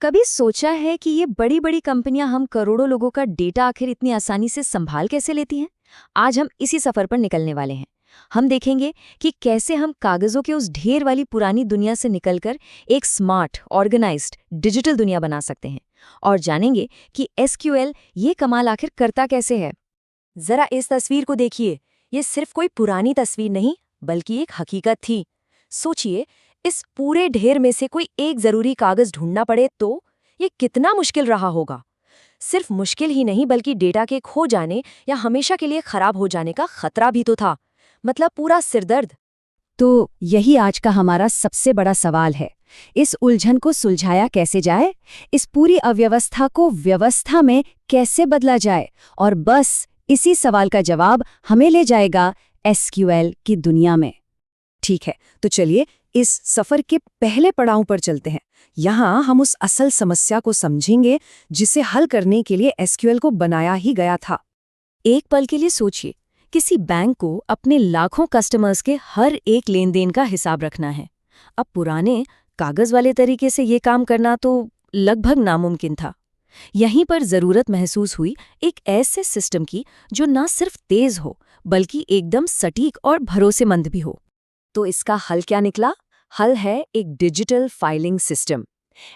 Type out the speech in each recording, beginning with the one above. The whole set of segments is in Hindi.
कभी सोचा है कि ये बड़ी बड़ी कंपनियां हम करोड़ों लोगों का डेटा आखिर इतनी आसानी से संभाल कैसे लेती हैं? आज हम इसी सफर पर निकलने वाले हैं। हम देखेंगे कि कैसे हम कागजों के उस ढेर वाली पुरानी दुनिया से निकलकर एक स्मार्ट, ऑर्गेनाइज्ड, डिजिटल दुनिया बना सकते हैं और जानेंगे कि एसक्यूएल ये कमाल आखिर करता कैसे है। जरा इस तस्वीर को देखिए। ये सिर्फ कोई पुरानी तस्वीर नहीं, बल्कि एक हकीकत थी। सोचिए, इस पूरे ढेर में से कोई एक जरूरी कागज ढूंढना पड़े तो ये कितना मुश्किल रहा होगा। सिर्फ मुश्किल ही नहीं, बल्कि डेटा के खो जाने या हमेशा के लिए खराब हो जाने का खतरा भी तो था। मतलब पूरा सिरदर्द। तो यही आज का हमारा सबसे बड़ा सवाल है। इस उलझन को सुलझाया कैसे जाए? इस पूरी अव्यवस्था को व्यवस्था में कैसे बदला जाए? और बस इसी सवाल का जवाब हमें ले जाएगा एसक्यूएल की दुनिया में। ठीक है, तो चलिए इस सफर के पहले पड़ाव पर चलते हैं। यहाँ हम उस असल समस्या को समझेंगे जिसे हल करने के लिए एसक्यूएल को बनाया ही गया था। एक पल के लिए सोचिए, किसी बैंक को अपने लाखों कस्टमर्स के हर एक लेन देन का हिसाब रखना है। अब पुराने कागज वाले तरीके से ये काम करना तो लगभग नामुमकिन था। यहीं पर जरूरत महसूस हुई एक ऐसे सिस्टम की जो न सिर्फ तेज हो, बल्कि एकदम सटीक और भरोसेमंद भी हो। तो इसका हल क्या निकला? हल है एक डिजिटल फाइलिंग सिस्टम।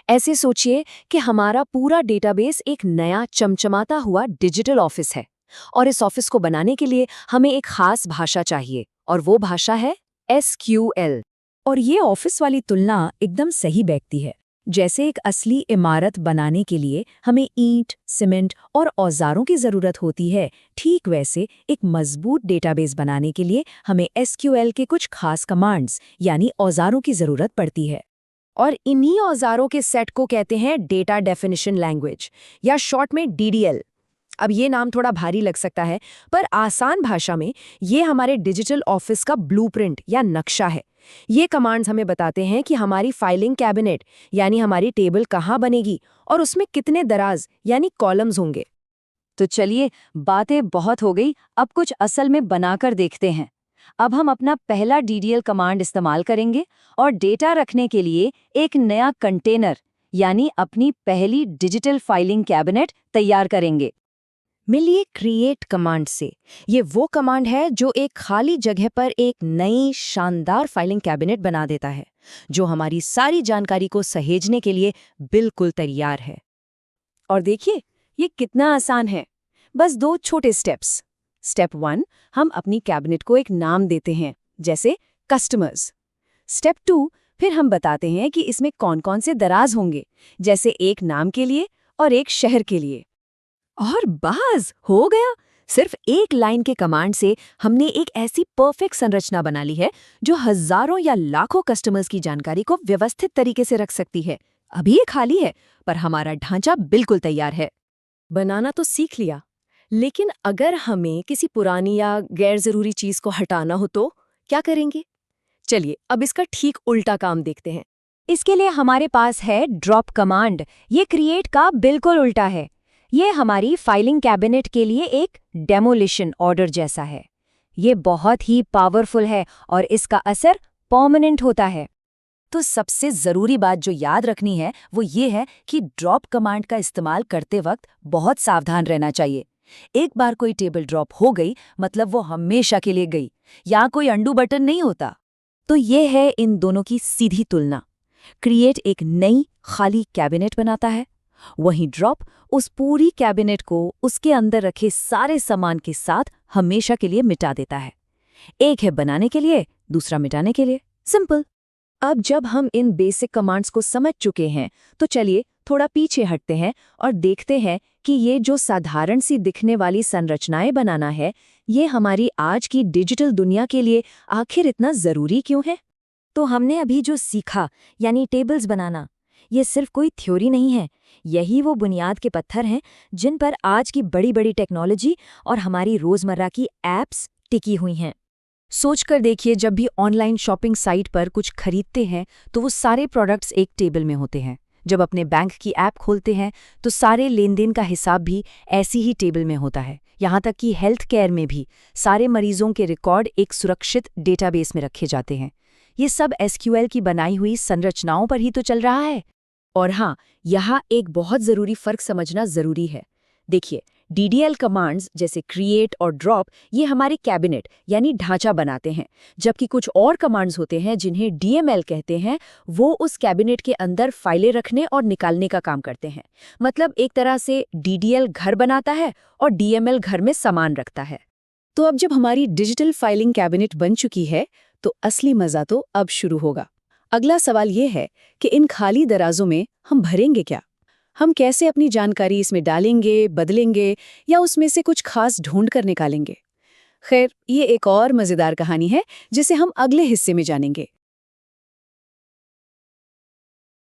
ऐसे सोचिए कि हमारा पूरा डेटाबेस एक नया चमचमाता हुआ डिजिटल ऑफिस है, और इस ऑफिस को बनाने के लिए हमें एक खास भाषा चाहिए, और वो भाषा है एसक्यूएल। और ये ऑफिस वाली तुलना एकदम सही बैठती है। जैसे एक असली इमारत बनाने के लिए हमें ईंट, सीमेंट और औजारों की जरूरत होती है, ठीक वैसे एक मजबूत डेटाबेस बनाने के लिए हमें एसक्यूएल के कुछ खास कमांड्स यानी औजारों की जरूरत पड़ती है। और इन्हीं औजारों के सेट को कहते हैं डेटा डेफिनिशन लैंग्वेज, या शॉर्ट में डीडीएल। अब ये नाम थोड़ा भारी लग सकता है, पर आसान भाषा में ये हमारे डिजिटल ऑफिस का ब्लूप्रिंट या नक्शा है। ये कमांड्स हमें बताते हैं कि हमारी फाइलिंग कैबिनेट यानी हमारी टेबल कहाँ बनेगी और उसमें कितने दराज यानी कॉलम्स होंगे। तो चलिए, बातें बहुत हो गई, अब कुछ असल में बनाकर देखते हैं। अब हम अपना पहला डीडीएल कमांड इस्तेमाल करेंगे और डेटा रखने के लिए एक नया कंटेनर यानी अपनी पहली डिजिटल फाइलिंग कैबिनेट तैयार करेंगे। मिलिए क्रिएट कमांड से। ये वो कमांड है जो एक खाली जगह पर एक नई शानदार फाइलिंग कैबिनेट बना देता है, जो हमारी सारी जानकारी को सहेजने के लिए बिल्कुल तैयार है। और देखिए, ये कितना आसान है। बस 2 छोटे स्टेप्स। स्टेप 1, हम अपनी कैबिनेट को एक नाम देते हैं, जैसे कस्टमर्स। स्टेप 2, फिर हम बताते हैं कि इसमें कौन कौन से दराज होंगे, जैसे एक नाम के लिए और एक शहर के लिए। और बस हो गया। सिर्फ एक लाइन के कमांड से हमने एक ऐसी परफेक्ट संरचना बना ली है जो हजारों या लाखों कस्टमर्स की जानकारी को व्यवस्थित तरीके से रख सकती है। अभी ये खाली है, पर हमारा ढांचा बिल्कुल तैयार है। बनाना तो सीख लिया, लेकिन अगर हमें किसी पुरानी या गैर जरूरी चीज को हटाना हो तो क्या करेंगे? चलिए, अब इसका ठीक उल्टा काम देखते हैं। इसके लिए हमारे पास है ड्रॉप कमांड। ये क्रिएट का बिल्कुल उल्टा है। ये हमारी फाइलिंग कैबिनेट के लिए एक डेमोलिशन ऑर्डर जैसा है। ये बहुत ही पावरफुल है और इसका असर परमानेंट होता है। तो सबसे जरूरी बात जो याद रखनी है वो ये है कि ड्रॉप कमांड का इस्तेमाल करते वक्त बहुत सावधान रहना चाहिए। एक बार कोई टेबल ड्रॉप हो गई मतलब वो हमेशा के लिए गई। यहाँ कोई अंडू बटन नहीं होता। तो ये है इन दोनों की सीधी तुलना। क्रिएट एक नई खाली कैबिनेट बनाता है, वहीं ड्रॉप उस पूरी कैबिनेट को उसके अंदर रखे सारे सामान के साथ हमेशा के लिए मिटा देता है। एक है बनाने के लिए, दूसरा मिटाने के लिए। सिंपल। अब जब हम इन बेसिक कमांड्स को समझ चुके हैं, तो चलिए थोड़ा पीछे हटते हैं और देखते हैं कि ये जो साधारण सी दिखने वाली संरचनाएं बनाना है, ये हमारी आज की डिजिटल दुनिया के लिए आखिर इतना जरूरी क्यों है? तो हमने अभी जो सीखा यानी टेबल्स बनाना, ये सिर्फ कोई थ्योरी नहीं है। यही वो बुनियाद के पत्थर हैं जिन पर आज की बड़ी बड़ी टेक्नोलॉजी और हमारी रोजमर्रा की एप्स टिकी हुई हैं। सोचकर देखिए, जब भी ऑनलाइन शॉपिंग साइट पर कुछ खरीदते हैं तो वो सारे प्रोडक्ट्स एक टेबल में होते हैं। जब अपने बैंक की ऐप खोलते हैं तो सारे लेन देन का हिसाब भी ऐसी ही टेबल में होता है। यहाँ तक कि हेल्थ केयर में भी सारे मरीजों के रिकॉर्ड एक सुरक्षित डेटाबेस में रखे जाते हैं। ये सब एसक्यूएल की बनाई हुई संरचनाओं पर ही तो चल रहा है। और हाँ, यहाँ एक बहुत ज़रूरी फ़र्क समझना ज़रूरी है। देखिए, DDL कमांड्स जैसे क्रिएट और ड्रॉप ये हमारे कैबिनेट यानी ढांचा बनाते हैं, जबकि कुछ और कमांड्स होते हैं जिन्हें DML कहते हैं, वो उस कैबिनेट के अंदर फाइलें रखने और निकालने का काम करते हैं। मतलब एक तरह से DDL घर बनाता है और DML घर में सामान रखता है। तो अब जब हमारी डिजिटल फाइलिंग कैबिनेट बन चुकी है, तो असली मज़ा तो अब शुरू होगा। अगला सवाल ये है कि इन खाली दराजों में हम भरेंगे क्या? हम कैसे अपनी जानकारी इसमें डालेंगे, बदलेंगे या उसमें से कुछ खास ढूंढ कर निकालेंगे? खैर, ये एक और मज़ेदार कहानी है जिसे हम अगले हिस्से में जानेंगे।